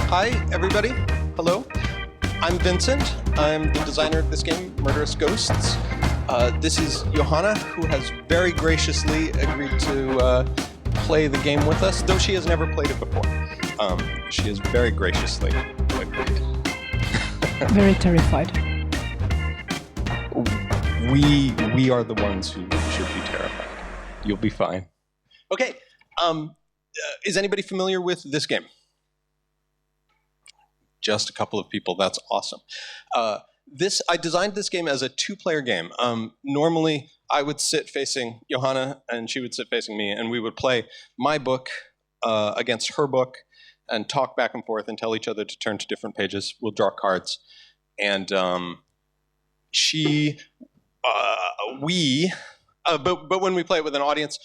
Hi, everybody. Hello. I'm Vincent. I'm the designer of this game, Murderous Ghosts. This is Johanna, who has very graciously agreed to play the game with us, though she has never played it before. She has very graciously agreed. Very terrified. We are the ones who should be terrified. You'll be fine. Okay. Is anybody familiar with this game? Just a couple of people. That's awesome. I designed this game as a two-player game. Normally, I would sit facing Johanna, and she would sit facing me, and we would play my book against her book, and talk back and forth and tell each other to turn to different pages. We'll draw cards, and but when we play it with an audience,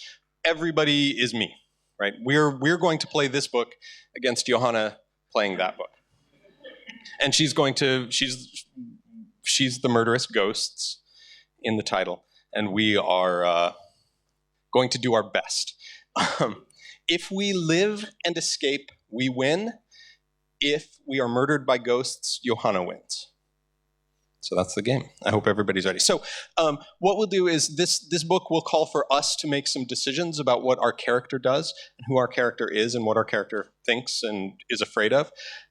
everybody is me, right? We're going to play this book against Johanna playing that book. And she's the Murderous Ghosts in the title, and we are going to do our best. If we live and escape, we win. If we are murdered by ghosts, Johanna wins. So that's the game. I hope everybody's ready. So what we'll do is this book will call for us to make some decisions about what our character does, and who our character is, and what our character thinks and is afraid of.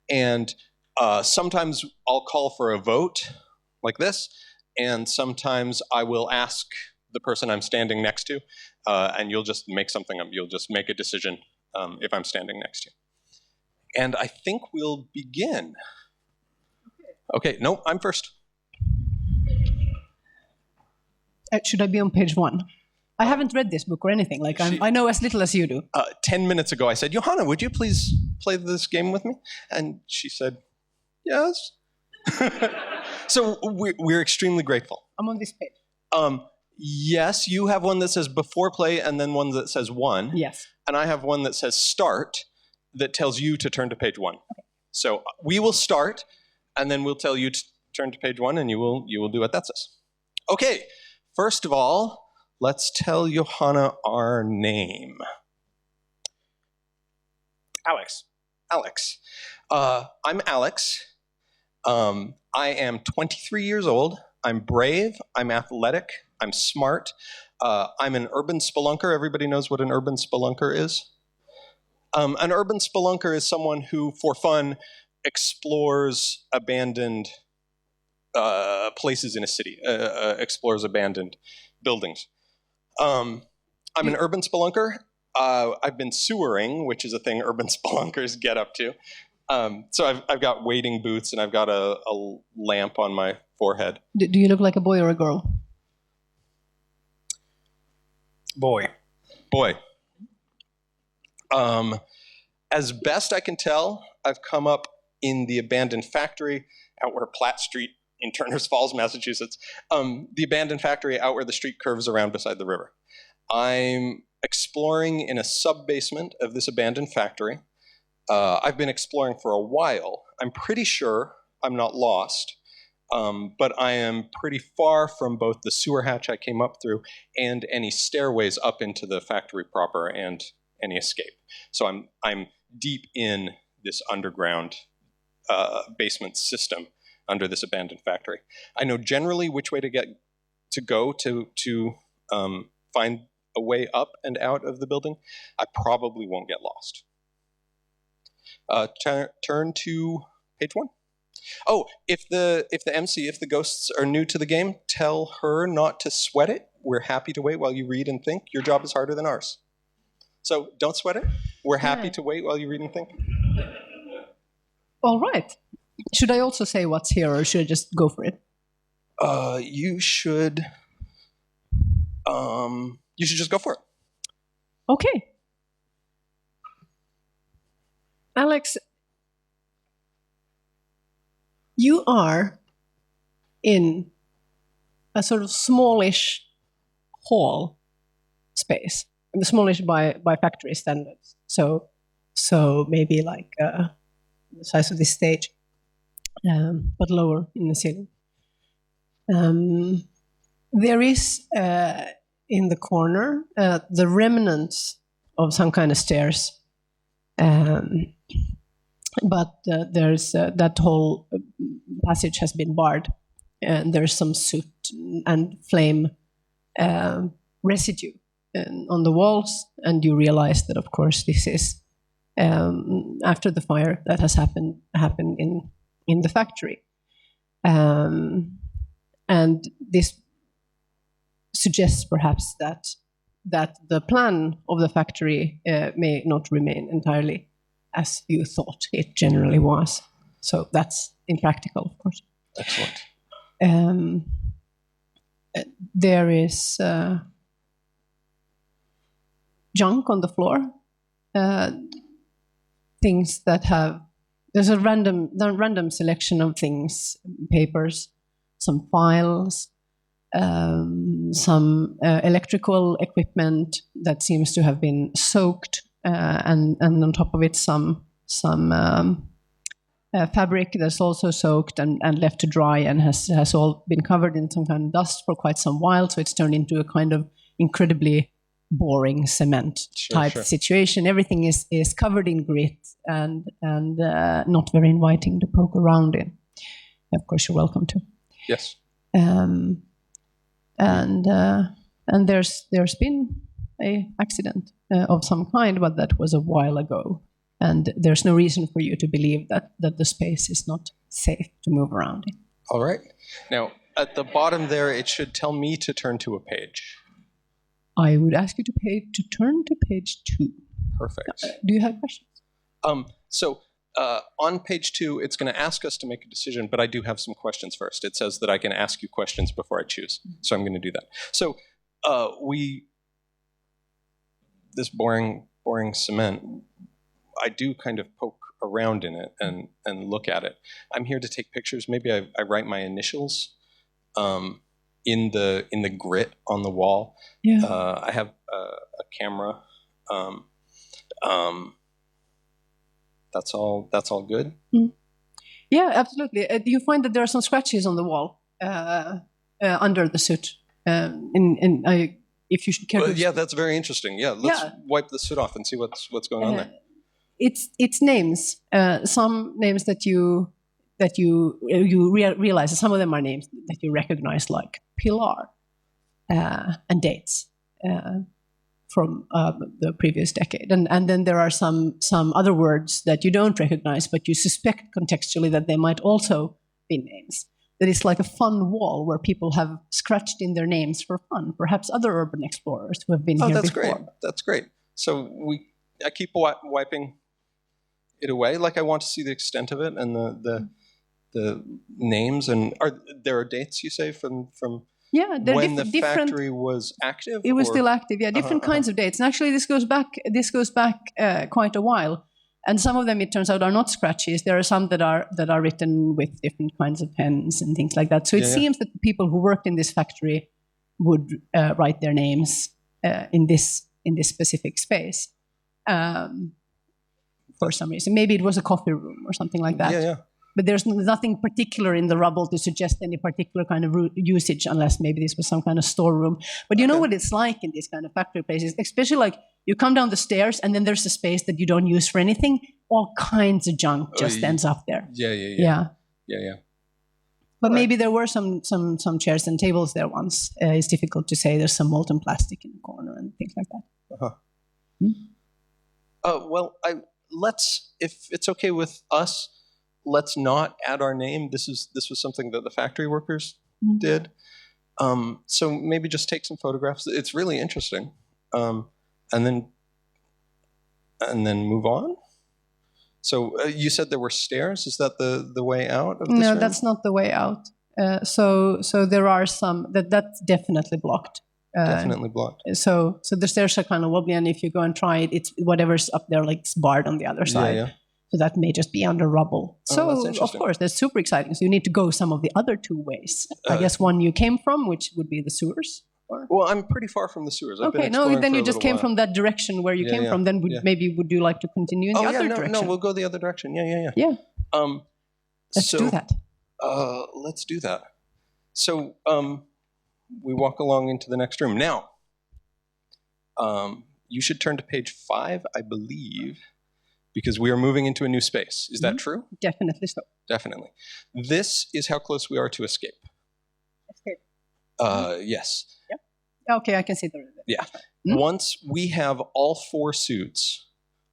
And sometimes I'll call for a vote like this, and sometimes I will ask the person I'm standing next to, and you'll just make something up. You'll just make a decision if I'm standing next to you. And I think we'll begin. Okay, no, I'm first. Should I be on page 1? I haven't read this book or anything. Like I know as little as you do. 10 minutes ago, I said, Johanna, would you please play this game with me? And she said, yes. So we're extremely grateful. I'm on this page. Yes, you have one that says before play and then one that says 1. Yes. And I have one that says start that tells you to turn to page 1. Okay. So we will start, and then we'll tell you to turn to page 1, and you will do what that says. Okay, first of all, let's tell Johanna our name. Alex. I'm Alex. I am 23 years old. I'm brave. I'm athletic. I'm smart. I'm an urban spelunker. Everybody knows what an urban spelunker is? An urban spelunker is someone who, for fun, explores abandoned places in a city, explores abandoned buildings. I'm an urban spelunker. I've been sewering, which is a thing urban spelunkers get up to. So I've got wading boots, and I've got a lamp on my forehead. Do you look like a boy or a girl? Boy. As best I can tell, I've come up in the abandoned factory out where Platt Street in Turners Falls, Massachusetts. The abandoned factory out where the street curves around beside the river. I'm exploring in a sub-basement of this abandoned factory. I've been exploring for a while. I'm pretty sure I'm not lost, but I am pretty far from both the sewer hatch I came up through and any stairways up into the factory proper and any escape. So I'm deep in this underground basement system under this abandoned factory. I know generally which way to go to find a way up and out of the building. I probably won't get lost. Turn to page 1. Oh, if the ghosts are new to the game, tell her not to sweat it. We're happy to wait while you read and think. Your job is harder than ours. So don't sweat it. We're happy to wait while you read and think. All right. Should I also say what's here, or should I just go for it? You should just go for it. Okay. Alex, you are in a sort of smallish hall space. And smallish by factory standards. So maybe like the size of this stage, but lower in the ceiling. There is in the corner the remnants of some kind of stairs but there's that whole passage has been barred, and there's some soot and flame residue on the walls, and you realize that, of course, this is after the fire that has happened in the factory, and this suggests perhaps that the plan of the factory may not remain entirely as you thought it generally was. So that's impractical, of course. Excellent. There is junk on the floor, things that have, there's a random selection of things, papers, some files, some electrical equipment that seems to have been soaked, and on top of it some fabric that's also soaked and left to dry and has all been covered in some kind of dust for quite some while, so it's turned into a kind of incredibly boring cement type situation. Everything is covered in grit and not very inviting to poke around in. Of course, you're welcome to. Yes. And there's been a accident of some kind, but that was a while ago, and there's no reason for you to believe that the space is not safe to move around in. All right. Now, at the bottom there, it should tell me to turn to a page. I would ask you to turn to page 2. Perfect. Do you have questions? So on page 2, it's going to ask us to make a decision, but I do have some questions first. It says that I can ask you questions before I choose, so I'm going to do that. So this boring cement, I do kind of poke around in it and look at it. I'm here to take pictures. Maybe I write my initials in the grit on the wall. Yeah. I have a camera. That's all good. Yeah, absolutely. You find that there are some scratches on the wall under the soot. If you should care. Yeah, that's very interesting. Yeah, let's wipe the soot off and see what's going on there. It's names. Some names that you realize. Some of them are names that you recognize, like Pilar, and dates from the previous decade. And then there are some other words that you don't recognize, but you suspect contextually that they might also be names. That it's like a fun wall where people have scratched in their names for fun. Perhaps other urban explorers who have been here before. Great. That's great. So I keep wiping it away. Like, I want to see the extent of it and the names. And there are dates, you say, from when the factory was active? It was still active, yeah. Different kinds of dates. And actually, this goes back quite a while. And some of them, it turns out, are not scratches. There are some that are written with different kinds of pens and things like that. So it seems that the people who worked in this factory would write their names in this specific space for some reason. Maybe it was a coffee room or something like that. Yeah. But there's nothing particular in the rubble to suggest any particular kind of usage, unless maybe this was some kind of storeroom. But you know what it's like in these kind of factory places, especially like you come down the stairs and then there's a space that you don't use for anything. All kinds of junk just ends up there. Yeah. But maybe there were some chairs and tables there once. It's difficult to say. There's some molten plastic in the corner and things like that. Well, let's, if it's okay with us, let's not add our name. This was something that the factory workers did. So maybe just take some photographs. It's really interesting. And then move on. So you said there were stairs. Is that the way out of this room? That's not the way out. So there are some that's definitely blocked. Definitely blocked. So the stairs are kind of wobbly, and if you go and try it, it's whatever's up there, like it's barred on the other side. Yeah. So that may just be under rubble. So of course, that's super exciting. So you need to go some of the other two ways. I guess one you came from, which would be the sewers. Well, I'm pretty far from the sewers. Okay, then you just came from that direction where you came from. Then maybe would you like to continue in the other direction? No, we'll go the other direction. Yeah. Let's do that. Let's do that. So we walk along into the next room. Now, you should turn to page 5, I believe. because we are moving into a new space. Is that true? Definitely so. Definitely. This is how close we are to escape. Escape. Yes. Yeah. Okay, I can see the. Yeah. Once we have all 4 suits,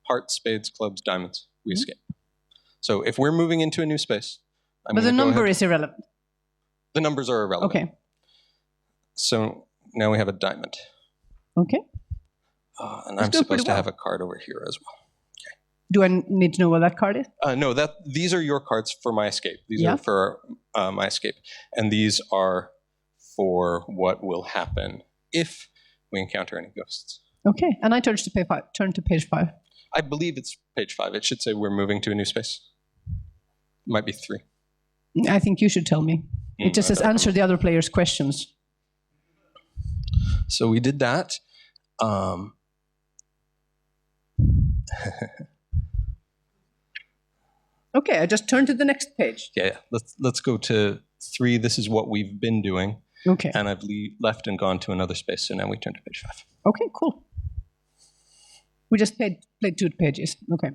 hearts, spades, clubs, diamonds, we escape. So if we're moving into a new space, but the number is irrelevant. The numbers are irrelevant. Okay. So now we have a diamond. Okay. And I'm supposed to have a card over here as well. Okay. Do I need to know what that card is? No, these are your cards for my escape. These are for my escape. And these are for what will happen if we encounter any ghosts. Okay. And I turn to page 5. I believe it's page 5. It should say we're moving to a new space. Might be 3. I think you should tell me. It just says answer the other player's questions. So we did that. Okay, I just turned to the next page. Yeah. Let's go to 3. This is what we've been doing. Okay. And I've left and gone to another space, so now we turn to page 5. Okay, cool. We just played 2 pages. Okay.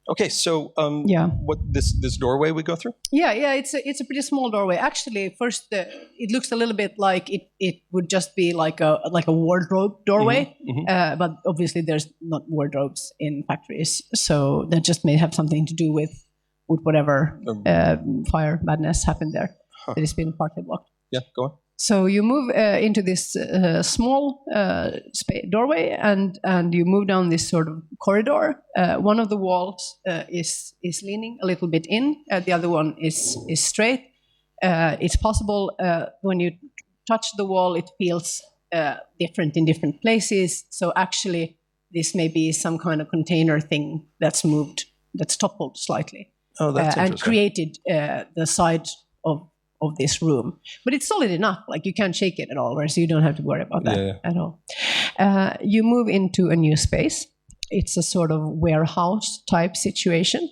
Okay, so what this doorway we go through? Yeah, it's a pretty small doorway. Actually, first it looks a little bit like it would just be like a wardrobe doorway, but obviously there's not wardrobes in factories, so that just may have something to do with whatever fire madness happened there. That has been partly blocked. Yeah, go on. So you move into this small doorway, and you move down this sort of corridor. One of the walls is leaning a little bit in. The other one is straight. It's possible when you touch the wall, it feels different in different places. So actually, this may be some kind of container thing that's moved, that's toppled slightly. Oh, that's interesting. And created the side of this room, but it's solid enough, like you can't shake it at all, so you don't have to worry about that at all. You move into a new space. It's a sort of warehouse type situation.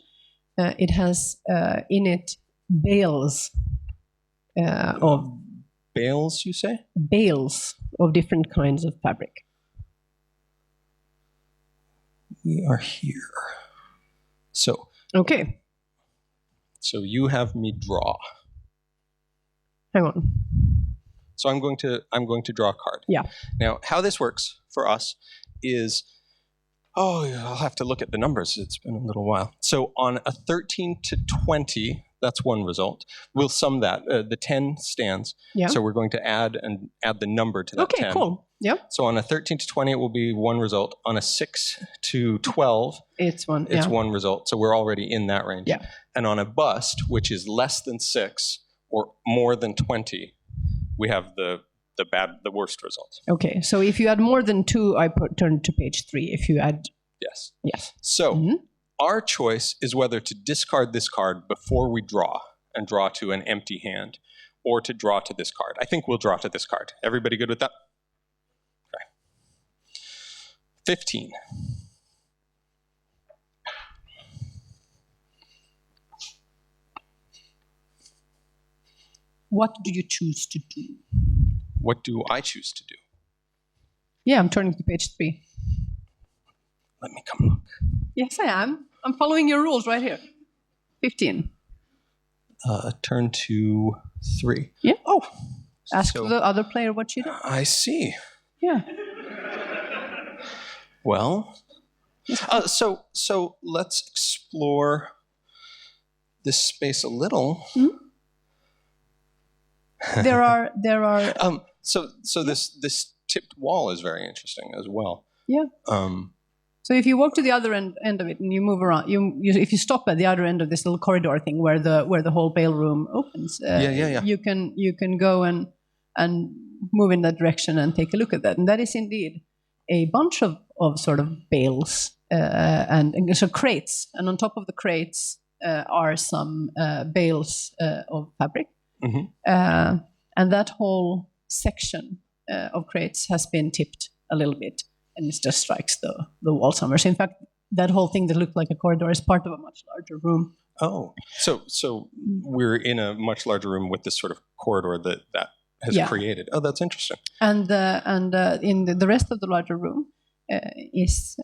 It has in it bales of bales, you say? Bales of different kinds of fabric. We are here. So okay. So you have me draw. Hang on. So I'm going to draw a card. Yeah. Now, how this works for us is, I'll have to look at the numbers. It's been a little while. So on a 13 to 20, that's one result. We'll sum that. The 10 stands. Yeah. So we're going to add the number to that 10. Okay, cool. Yeah. So on a 13 to 20, it will be one result. On a 6 to 12, it's one result. So we're already in that range. Yeah. And on a bust, which is less than 6 or more than 20, we have the worst result. Okay. So if you add more than 2, I turn to page 3. If you add yes. So our choice is whether to discard this card before we draw and draw to an empty hand, or to draw to this card. I think we'll draw to this card. Everybody good with that? Okay. 15. What do you choose to do? What do I choose to do? Yeah, I'm turning to page 3. Let me come look. Yes, I am. I'm following your rules right here. 15. Turn to 3. Yeah. Oh. Ask the other player what she did. I see. Yeah. Well, so let's explore this space a little. Mm-hmm. There are. So this tipped wall is very interesting as well. Yeah. So if you walk to the other end of it and you move around, if you stop at the other end of this little corridor thing where the whole bale room opens, you can go and move in that direction and take a look at that. And that is indeed a bunch of sort of bales and so crates. And on top of the crates are some bales of fabric. Mm-hmm. And that whole section of crates has been tipped a little bit, and it just strikes the wall somewhere. So in fact, that whole thing that looked like a corridor is part of a much larger room. Oh, so we're in a much larger room with this sort of corridor that has created. Oh, that's interesting. And in the rest of the larger room, is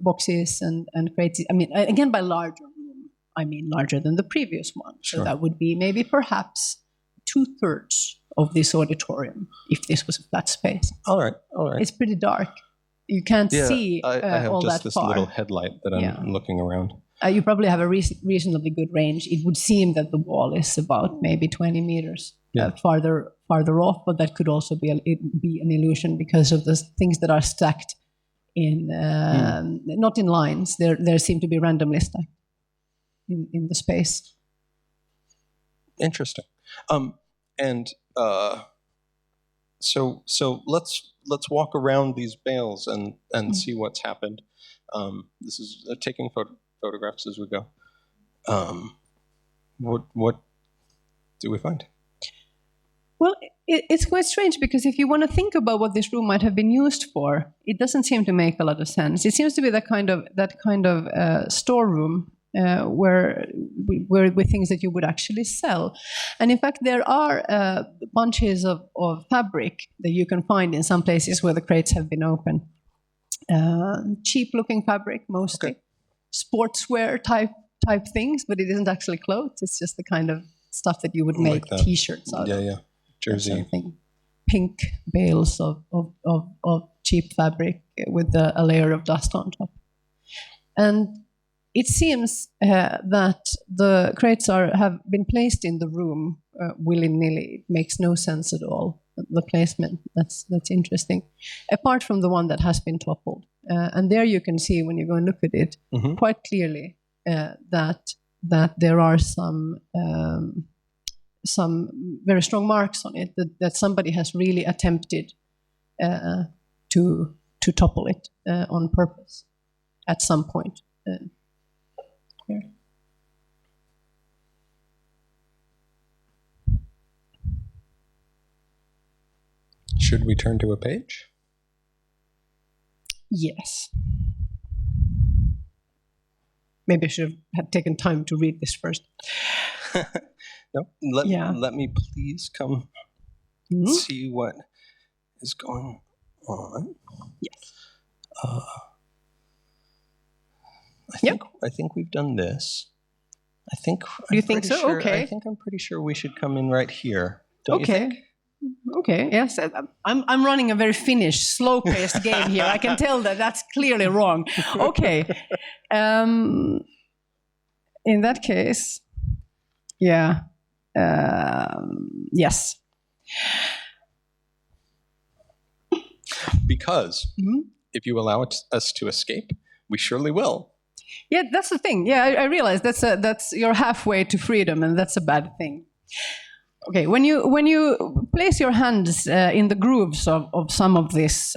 boxes and crates. I mean, again, by larger room, I mean larger than the previous one. Sure. So that would be maybe perhaps 2/3 of this auditorium if this was a flat space. All right. It's pretty dark. You can't see I have all just that this far. little headlight that I'm looking around. You probably have a reasonably good range. It would seem that the wall is about maybe 20 meters farther off, but that could also be an illusion because of the things that are stacked in not in lines. There seem to be randomly stacked in the space. Interesting. So let's walk around these bales and see what's happened. This is taking photographs as we go. What do we find? Well, it's quite strange because if you want to think about what this room might have been used for, it doesn't seem to make a lot of sense. It seems to be that kind of storeroom with things that you would actually sell. And in fact, there are bunches of fabric that you can find in some places where the crates have been open. Cheap-looking fabric, mostly. Okay. Sportswear type things, but it isn't actually clothes. It's just the kind of stuff that you would make like T-shirts out of. Yeah. Jersey. Pink bales of cheap fabric with a layer of dust on top. And it seems that the crates have been placed in the room willy-nilly. It makes no sense at all, the placement. That's interesting. Apart from the one that has been toppled. And there you can see, when you go and look at it, quite clearly that there are some very strong marks on it, that somebody has really attempted to topple it on purpose at some point. Here. Should we turn to a page? Yes. Maybe I should have taken time to read this first. No, let me please come see what is going on. Yes. I think we've done this. Do you think so? Sure, okay. I'm pretty sure we should come in right here. Don't you think? Okay. Yes, I'm running a very Finnish, slow-paced game here. I can tell that's clearly wrong. Okay. In that case, yes. Because if you allow us to escape, we surely will. Yeah, that's the thing. Yeah, I realize that's you're halfway to freedom, and that's a bad thing. Okay, when you place your hands in the grooves of some of these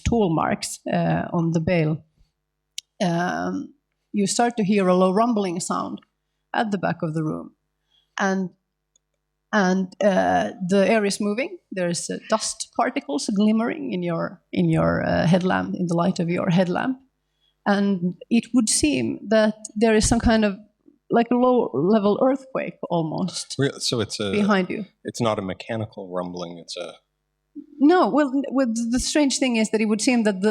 tool marks on the bale, you start to hear a low rumbling sound at the back of the room, and the air is moving. There's dust particles glimmering in your headlamp, in the light of your headlamp, and it would seem that there is some kind of like a low-level earthquake almost. So it's behind you. It's not a mechanical rumbling. It's a no. Well, the strange thing is that it would seem that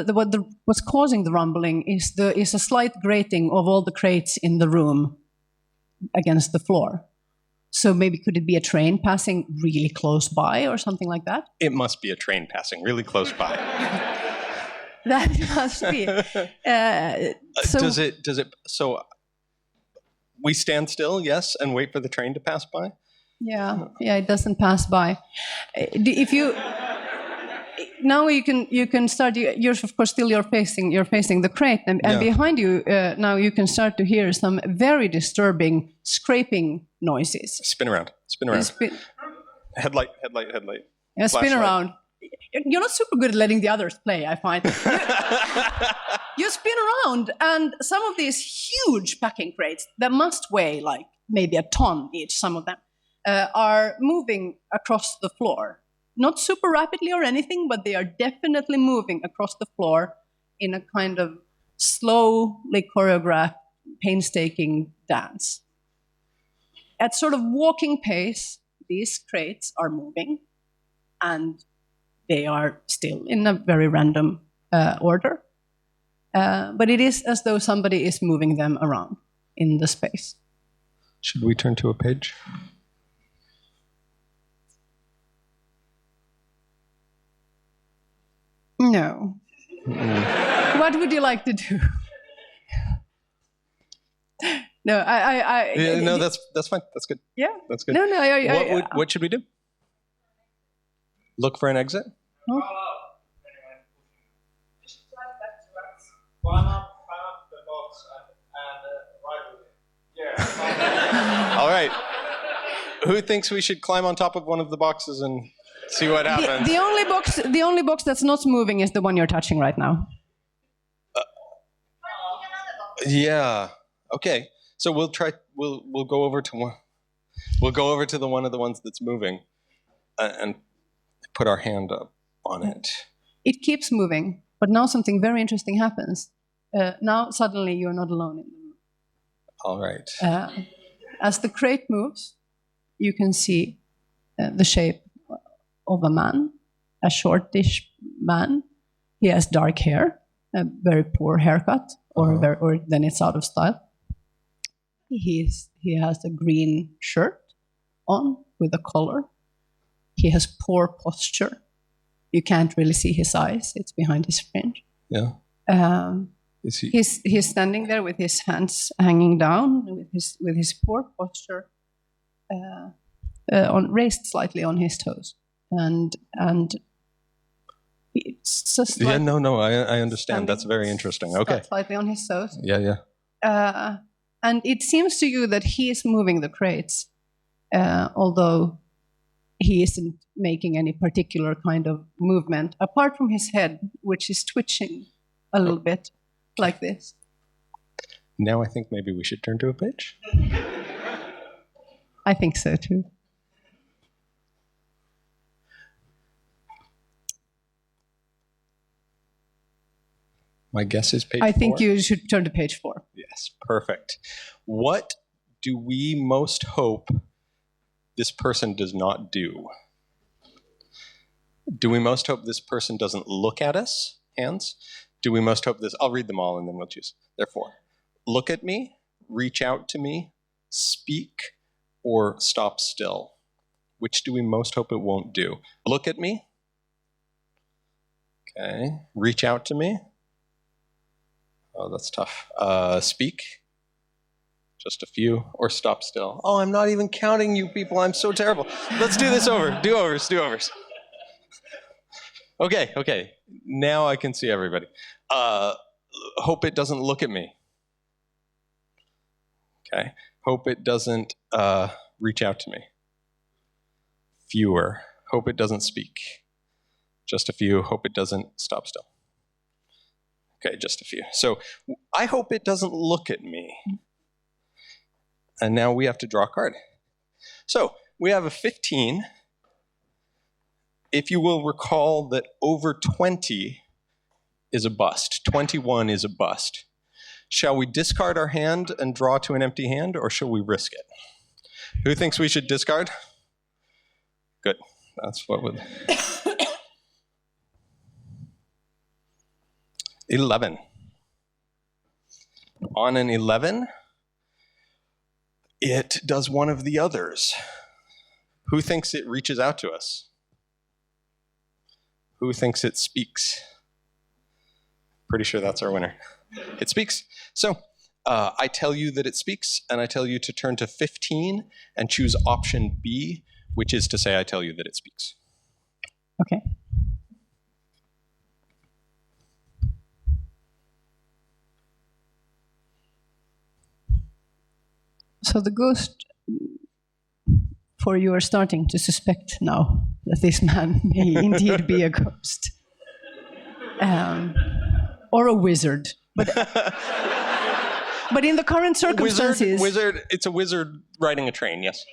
what's causing the rumbling is a slight grating of all the crates in the room against the floor. So maybe could it be a train passing really close by or something like that? It must be a train passing really close by. That must be. Does it? So we stand still, yes, and wait for the train to pass by? Yeah, it doesn't pass by. If you now you can start. You're of course still you're facing the crate, and behind you now you can start to hear some very disturbing scraping noises. Spin around. Headlight. Yeah, spin around. You're not super good at letting the others play, I find. You spin around, and some of these huge packing crates that must weigh like maybe a ton each, some of them, are moving across the floor. Not super rapidly or anything, but they are definitely moving across the floor in a kind of slowly choreographed, painstaking dance. At sort of walking pace, these crates are moving, and they are still in a very random order. But it is as though somebody is moving them around in the space. Should we turn to a page? No. What would you like to do? No, no, that's fine. That's good. Yeah. That's good. No, What should we do? Look for an exit? Oh. Climb up the box and right with it. Yeah. All right. Who thinks we should climb on top of one of the boxes and see what happens? The only box that's not moving is the one you're touching right now. Yeah. Okay. So we'll try. We'll go over to one. We'll go over to the one of the ones that's moving, and put our hand up on it. It keeps moving, but now something very interesting happens. Now suddenly you're not alone in the room. All right. As the crate moves, you can see the shape of a man, a shortish man. He has dark hair, a very poor haircut, or then it's out of style. He has a green shirt on with a collar. He has poor posture. You can't really see his eyes. It's behind his fringe. Yeah. Is he? He's standing there with his hands hanging down, with his poor posture, raised slightly on his toes, and it's just like I understand. That's very interesting. Okay. Slightly on his toes. Yeah. And it seems to you that he is moving the crates, although he isn't making any particular kind of movement, apart from his head, which is twitching a little bit, like this. Now I think maybe we should turn to a page. I think so, too. My guess is page 4. I think you should turn to page 4. Yes, perfect. What do we most hope this person does not do? Do we most hope this person doesn't look at us? Hands. Do we most hope this? I'll read them all and then we'll choose. Therefore, look at me, reach out to me, speak, or stop still. Which do we most hope it won't do? Look at me. Okay. Reach out to me. Oh, that's tough. Speak. Just a few. Or stop still. Oh, I'm not even counting you people. I'm so terrible. Let's do this over. Do-overs. Okay. Now I can see everybody. Hope it doesn't look at me. Okay. Hope it doesn't reach out to me. Fewer. Hope it doesn't speak. Just a few. Hope it doesn't stop still. Okay, just a few. So I hope it doesn't look at me. And now we have to draw a card. So we have a 15. If you will recall that over 20 is a bust. 21 is a bust. Shall we discard our hand and draw to an empty hand, or shall we risk it? Who thinks we should discard? Good. That's what would... 11. On an 11, it does one of the others. Who thinks it reaches out to us? Who thinks it speaks? Pretty sure that's our winner. It speaks. So I tell you that it speaks, and I tell you to turn to 15 and choose option B, which is to say I tell you that it speaks. Okay. So the ghost, for you are starting to suspect now that this man may indeed be a ghost. Or a wizard. But in the current circumstances... Wizard, it's a wizard riding a train, yes.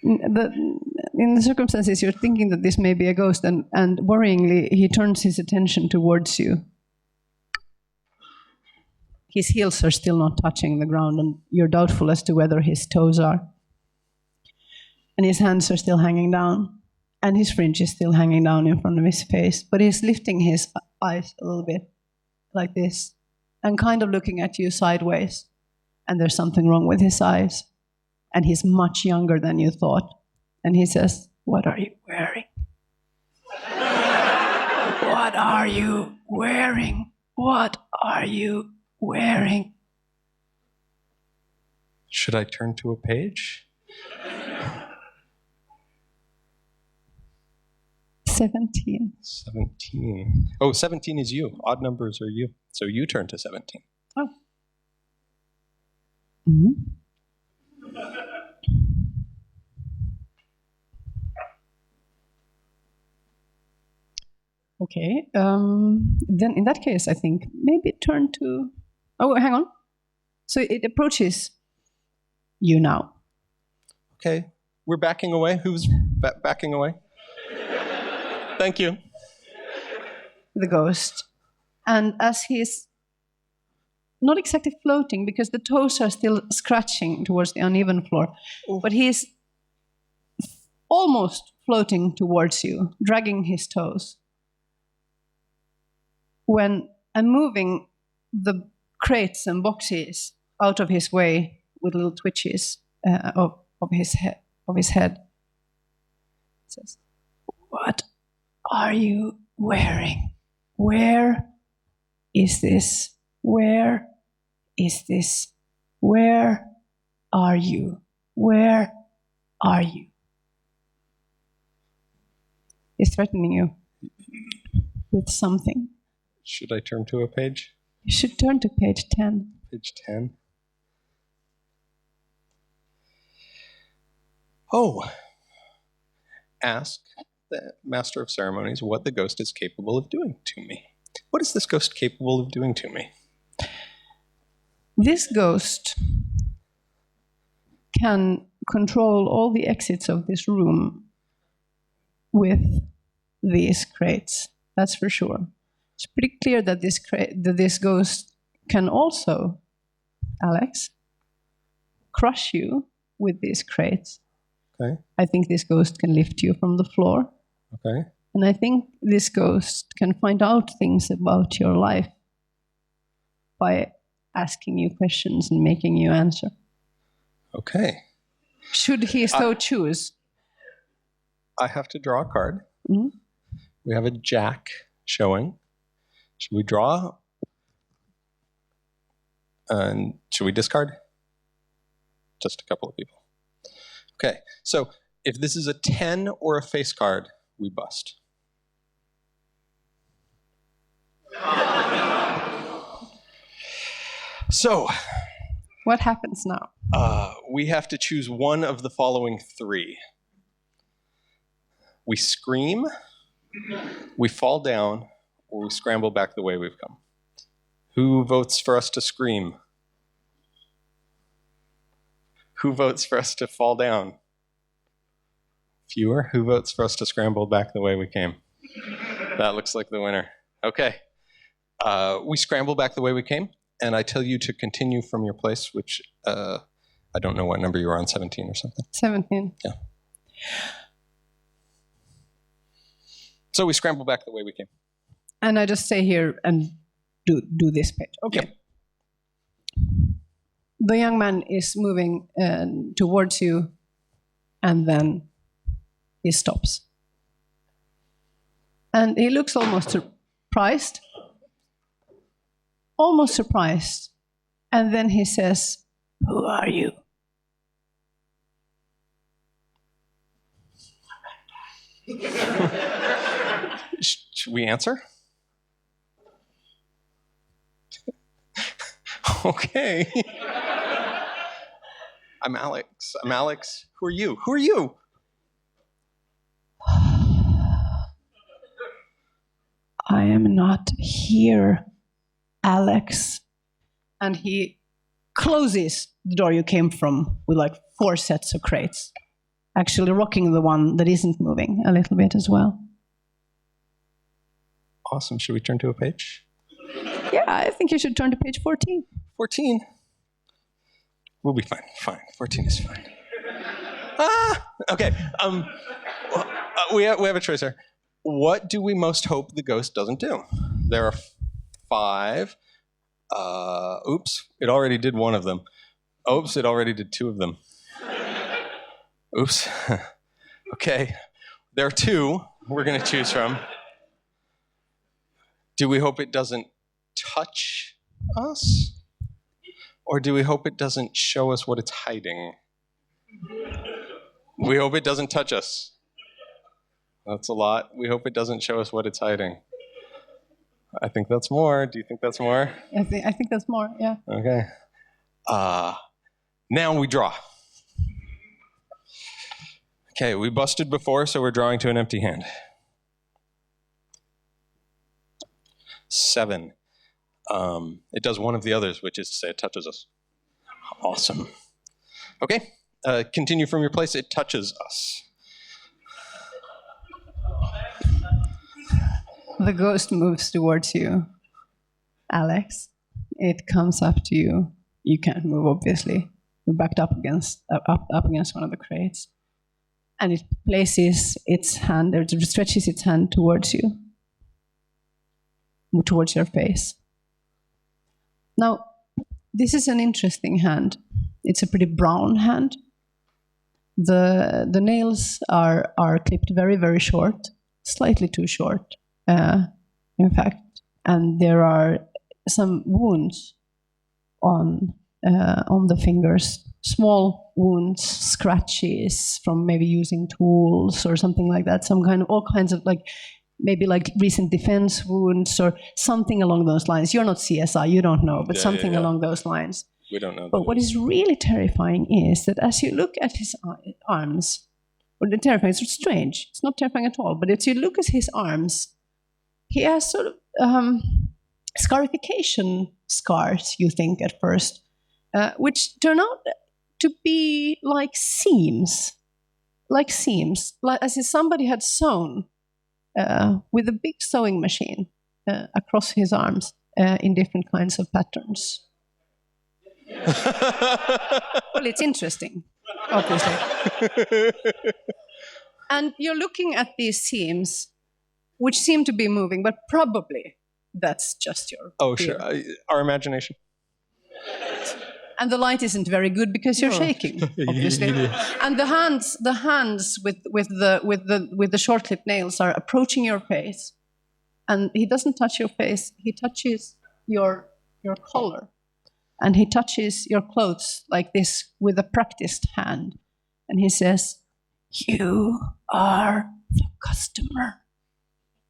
In the circumstances, you're thinking that this may be a ghost, and worryingly, he turns his attention towards you. His heels are still not touching the ground, and you're doubtful as to whether his toes are. And his hands are still hanging down. and his fringe is still hanging down in front of his face, but he's lifting his eyes a little bit like this and kind of looking at you sideways. And there's something wrong with his eyes. And he's much younger than you thought. And he says, "What are you wearing? What are you wearing? What are you wearing?" Should I turn to a page? 17. 17. Oh, 17 is you. Odd numbers are you. So you turn to 17. Oh. Mm-hmm. Okay. Then in that case, I think maybe turn to... Oh, hang on. So it approaches you now. Okay. We're backing away. Who's backing away? Thank you. The ghost. And as he's not exactly floating, because the toes are still scratching towards the uneven floor, but he's almost floating towards you, dragging his toes. When I'm moving the crates and boxes out of his way with little twitches of his head, it says, "What are you wearing? Where is this? Where is this? Where are you? Where are you?" He's threatening you with something. Should I turn to a page? You should turn to page 10. Page 10. Oh. Ask the Master of Ceremonies what the ghost is capable of doing to me. What is this ghost capable of doing to me? This ghost can control all the exits of this room with these crates. That's for sure. It's pretty clear that this ghost can also, Alex, crush you with these crates. Okay. I think this ghost can lift you from the floor. Okay. And I think this ghost can find out things about your life by asking you questions and making you answer. Okay. Should he so choose? I have to draw a card. Mm-hmm. We have a jack showing. Should we draw? And should we discard? Just a couple of people. Okay, so if this is a 10 or a face card, we bust. So, what happens now? We have to choose one of the following three. We scream, we fall down, or we scramble back the way we've come. Who votes for us to scream? Who votes for us to fall down? Fewer. Who votes for us to scramble back the way we came? That looks like the winner. Okay. We scramble back the way we came, and I tell you to continue from your place, which I don't know what number you were on, 17 or something. 17. Yeah. So we scramble back the way we came. And I just stay here and do this page. Okay. Yep. The young man is moving towards you, and then he stops. And he looks almost surprised. Almost surprised. And then he says, "Who are you?" Should we answer? Okay. I'm Alex. I'm Alex. Who are you? Who are you? I am not here, Alex. And he closes the door you came from with like 4 sets of crates, actually rocking the one that isn't moving a little bit as well. Awesome. Should we turn to a page? Yeah, I think you should turn to page 14. 14. We'll be fine. Fine. 14 is fine. Okay. we have a choice here. What do we most hope the ghost doesn't do? There are 5. Oops, it already did one of them. Oops, it already did 2 of them. Oops. Okay, there are 2 we're going to choose from. Do we hope it doesn't touch us? Or do we hope it doesn't show us what it's hiding? We hope it doesn't touch us. That's a lot. We hope it doesn't show us what it's hiding. I think that's more. Do you think that's more? I think that's more, yeah. Okay. Now we draw. Okay, we busted before, so we're drawing to an empty hand. 7. It does one of the others, which is to say it touches us. Awesome. Okay, continue from your place. It touches us. The ghost moves towards you, Alex. It comes up to you. You can't move, obviously. You're backed up against one of the crates. And it places its hand, or it stretches its hand towards you, towards your face. Now, this is an interesting hand. It's a pretty brown hand. The nails are clipped very, very short, slightly too short. In fact, and there are some wounds on the fingers, small wounds, scratches from maybe using tools or something like that. All kinds of maybe recent defense wounds or something along those lines. You're not CSI, you don't know, but something along those lines. We don't know. But what is really terrifying is that as you look at his arms, or the terrifying, it's strange. It's not terrifying at all. But as you look at his arms, he has sort of scarification scars, you think at first, which turn out to be like seams, as if somebody had sewn with a big sewing machine across his arms in different kinds of patterns. Well, it's interesting, obviously. And you're looking at these seams, which seem to be moving, but probably that's just your fear. Sure. Our imagination. And the light isn't very good because you're shaking, obviously. And the hands with the short clipped nails are approaching your face. And he doesn't touch your face, he touches your collar. And he touches your clothes like this with a practiced hand. And he says, "You are the customer.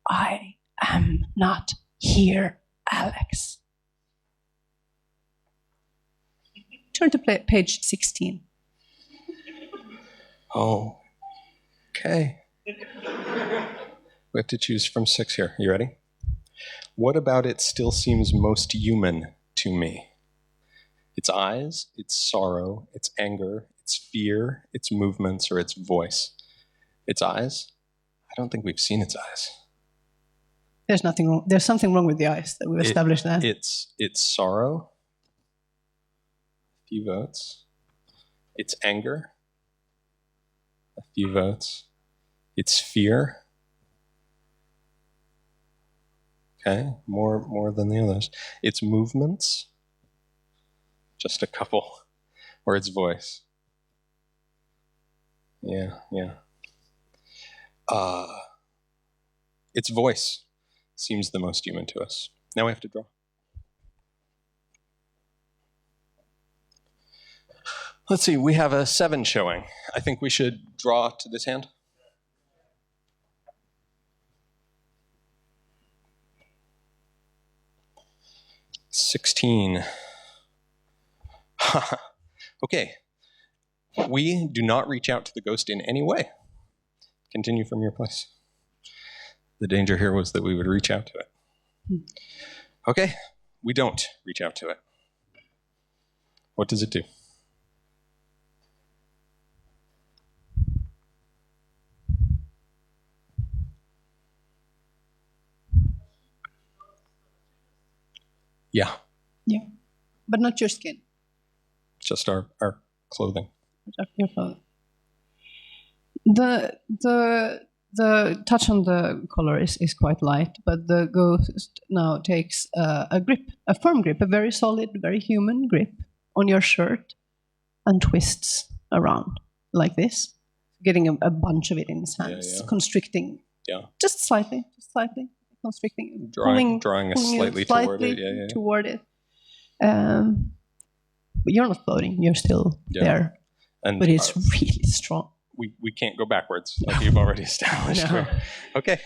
I am not here, Alex." Turn to page 16. Oh, okay. We have to choose from 6 here. You ready? What about it still seems most human to me? Its eyes, its sorrow, its anger, its fear, its movements, or its voice. Its eyes? I don't think we've seen its eyes. There's nothing wrong. There's something wrong with the eyes that we've established that. Its sorrow. A few votes. Its anger. A few votes. Its fear. Okay, more than the others. Its movements. Just a couple. Or its voice. Yeah. Its voice seems the most human to us. Now we have to draw. Let's see, we have a 7 showing. I think we should draw to this hand. $16. Okay. We do not reach out to the ghost in any way. Continue from your place. The danger here was that we would reach out to it. Okay, we don't reach out to it. What does it do? Yeah. Yeah, but not your skin. Just our clothing. Your clothing. The the touch on the collar is quite light, but the ghost now takes a grip, a firm grip, a very solid, very human grip on your shirt and twists around like this, getting a bunch of it in his hands, constricting. Yeah. Just slightly constricting, Drawing pulling us slightly toward it. Yeah. Toward it. But you're not floating; you're still there. And but it's really strong. We can't go backwards, like you've already established. No. Okay.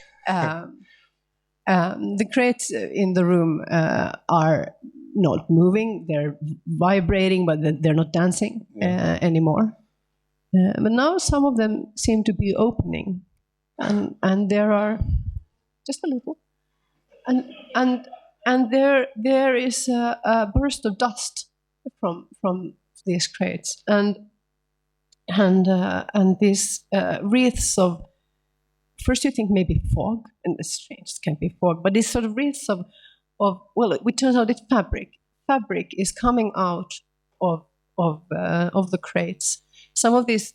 The crates in the room are not moving; they're vibrating, but they're not dancing anymore. But now some of them seem to be opening, and there are just a little, and there is a burst of dust from these crates, and these wreaths of. First, you think maybe fog, and it's strange, it can't be fog, but these sort of wreaths of well, it turns out it's fabric. Fabric is coming out of the crates. Some of these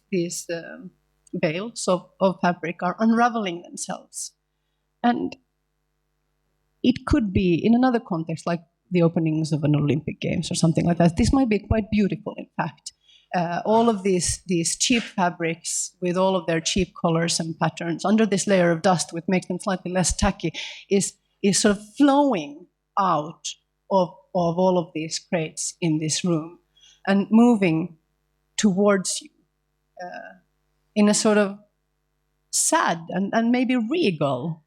bales of fabric are unraveling themselves, and it could be in another context, like the openings of an Olympic Games or something like that. This might be quite beautiful, in fact. All of these cheap fabrics with all of their cheap colors and patterns under this layer of dust, which makes them slightly less tacky, is sort of flowing out of all of these crates in this room and moving towards you in a sort of sad and maybe regal,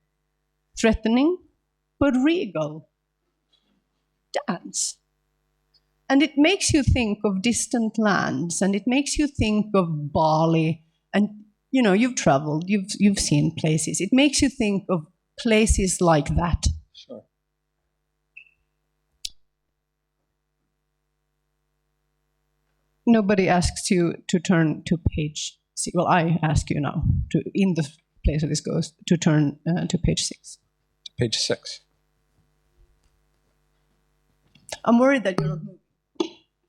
threatening, but regal dance. And it makes you think of distant lands, and it makes you think of Bali. And you know, you've traveled, you've seen places. It makes you think of places like that. Sure. Nobody asks you to turn to page 6. Well, I ask you now, in the place where this goes, to turn to page 6. To page 6. I'm worried that you're not moving.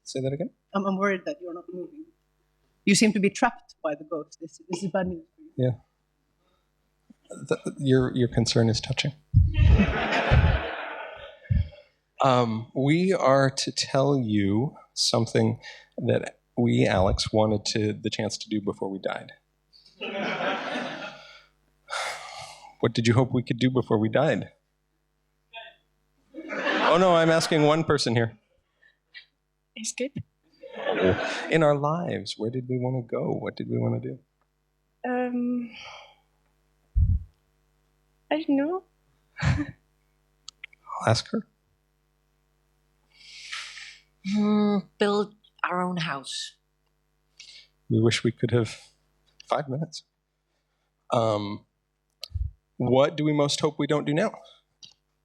Say that again? I'm worried that you're not moving. You seem to be trapped by the boat. This is bad news for you. Yeah. Your concern is touching. We are to tell you something that we, Alex, wanted the chance to do before we died. What did you hope we could do before we died? Oh no, I'm asking one person here. Escape? In our lives, where did we want to go? What did we want to do? I don't know. I'll ask her. Build our own house. We wish we could have 5 minutes. What do we most hope we don't do now?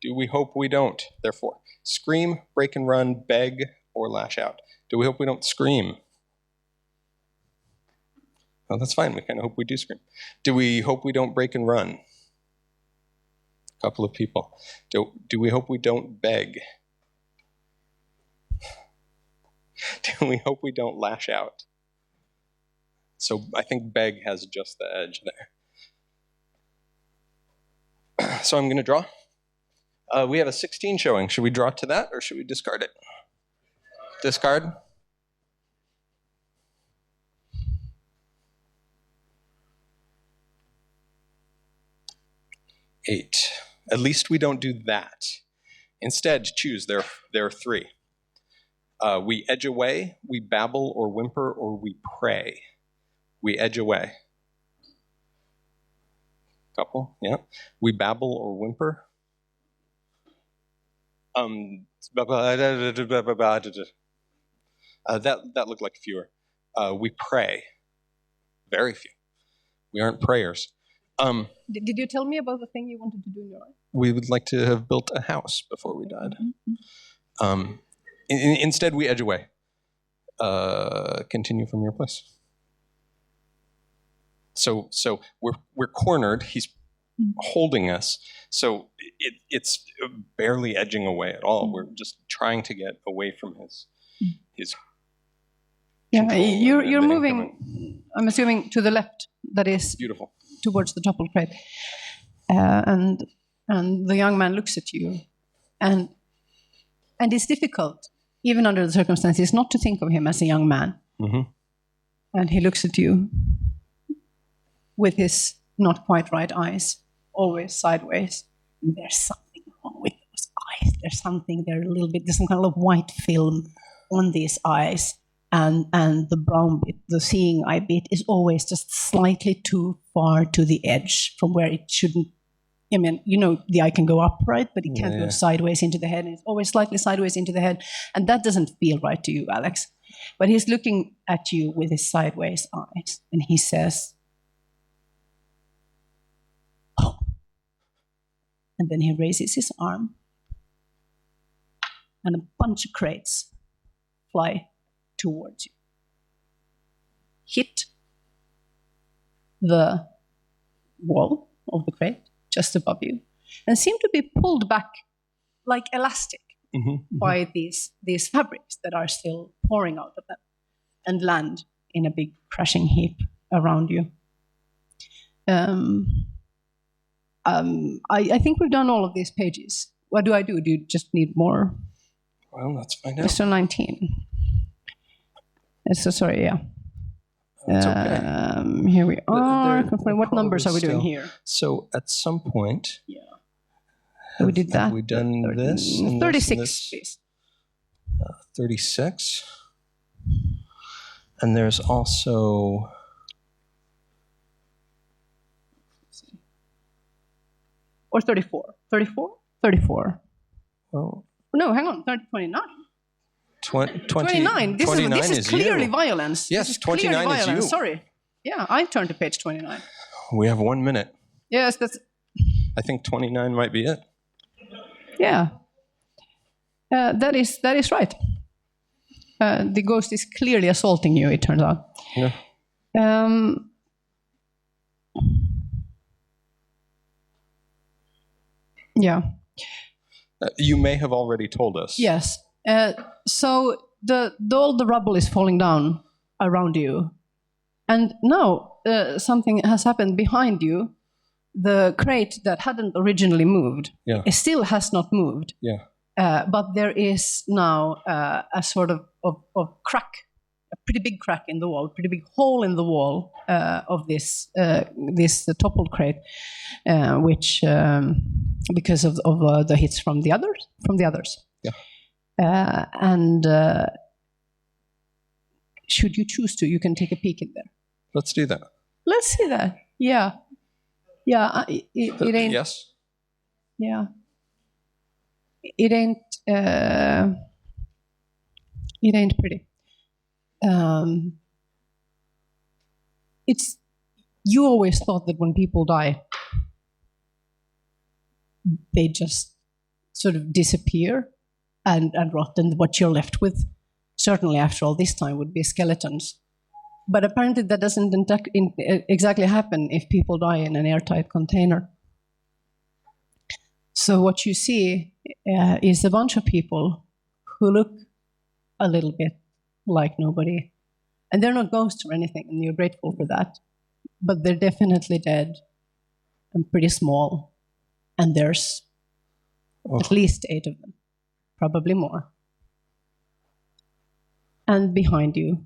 Do we hope we don't, therefore, scream, break and run, beg, or lash out? Do we hope we don't scream? Well, that's fine. We kind of hope we do scream. Do we hope we don't break and run? A couple of people. Do we hope we don't beg? Do we hope we don't lash out? So I think beg has just the edge there. So I'm going to draw. We have a 16 showing. Should we draw to that, or should we discard it? Discard. Eight. At least we don't do that. Instead, choose. There are 3. We edge away, we babble or whimper, or we pray. We edge away. Couple, yeah. We babble or whimper. That looked like fewer. We pray. Very few. We aren't prayers. Did you tell me about the thing you wanted to do in your life? We would like to have built a house before we died. Instead, we edge away. Continue from your place. So we're cornered. He's holding us. So it's barely edging away at all. We're just trying to get away from his. Yeah, you're moving. I'm assuming to the left. that is Beautiful. towards the toppled crate, and the young man looks at you, and it's difficult, even under the circumstances, not to think of him as a young man. Mm-hmm. And he looks at you with his not quite right eyes, always sideways. And there's something wrong with those eyes. There's some kind of white film on these eyes. And the brown bit, the seeing eye bit, is always just slightly too far to the edge from where it shouldn't. I mean, the eye can go upright, but it can't go sideways into the head. And it's always slightly sideways into the head. And that doesn't feel right to you, Alex. But he's looking at you with his sideways eyes. And he says, "Oh." And then he raises his arm. And a bunch of crates fly towards you. Hit the wall of the crate just above you, and seem to be pulled back like elastic by these fabrics that are still pouring out of them, and land in a big crashing heap around you. I think we've done all of these pages. What do I do? Do you just need more? Well, let's find out. Mr. 19. So sorry, yeah. That's okay. Here we are. They're What numbers are we doing still- here? So at some point, We did that. have we done this? And 36, this, please. 36. And there's also... Or 34. 34? 34. Well, No, hang on. 29. 29. This 29 is clearly you. violence. Yes, This is clearly 29 is violence. you. Sorry. Yeah, I turned to page 29. We have 1 minute. Yes, that's... I think 29 might be it. Yeah. That is right. The ghost is clearly assaulting you, it turns out. Yeah. Yeah. You may have already told us. Yes. So all the rubble is falling down around you. And now something has happened behind you. The crate that hadn't originally moved it still has not moved. Yeah. But there is now a sort of crack, a pretty big crack in the wall, pretty big hole in the wall of this toppled crate, which because of the hits from the others. Yeah. And should you choose to, you can take a peek in there. Let's do that. Let's see that. Yeah. Yeah. It ain't. Yes. Yeah. It ain't pretty. It's, you always thought that when people die, they just sort of disappear and rot, and what you're left with, certainly after all this time, would be skeletons. But apparently that doesn't exactly happen if people die in an airtight container. So what you see is a bunch of people who look a little bit like nobody. And they're not ghosts or anything, and you're grateful for that. But they're definitely dead and pretty small. And there's at least 8 of them, probably more. And behind you,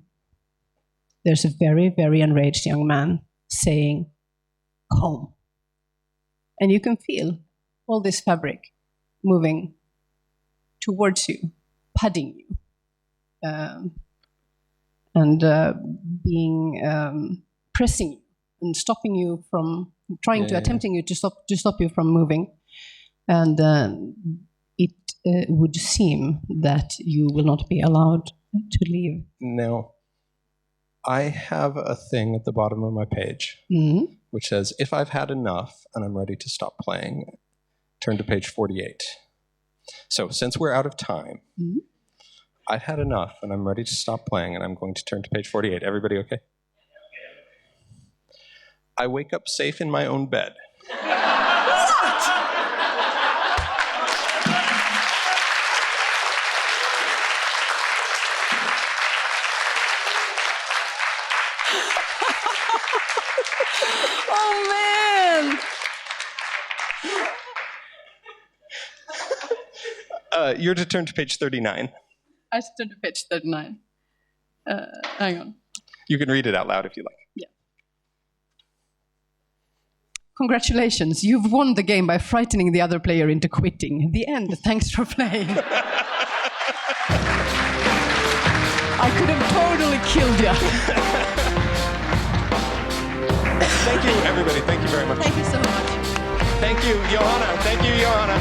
there's a very, very enraged young man saying, "Home." And you can feel all this fabric moving towards you, padding you, and pressing you and stopping you from attempting you to stop you from moving. And it would seem that you will not be allowed to leave. Now, I have a thing at the bottom of my page which says, if I've had enough and I'm ready to stop playing, turn to page 48. So since we're out of time, I've had enough and I'm ready to stop playing, and I'm going to turn to page 48. Everybody okay? I wake up safe in my own bed. Oh man! You're to turn to page 39. I stood to page 39. Hang on. You can read it out loud if you like. Congratulations, you've won the game by frightening the other player into quitting. The end, thanks for playing. I could have totally killed you. Thank you, everybody. Thank you very much. Thank you so much. Thank you, Johanna. Thank you, Johanna.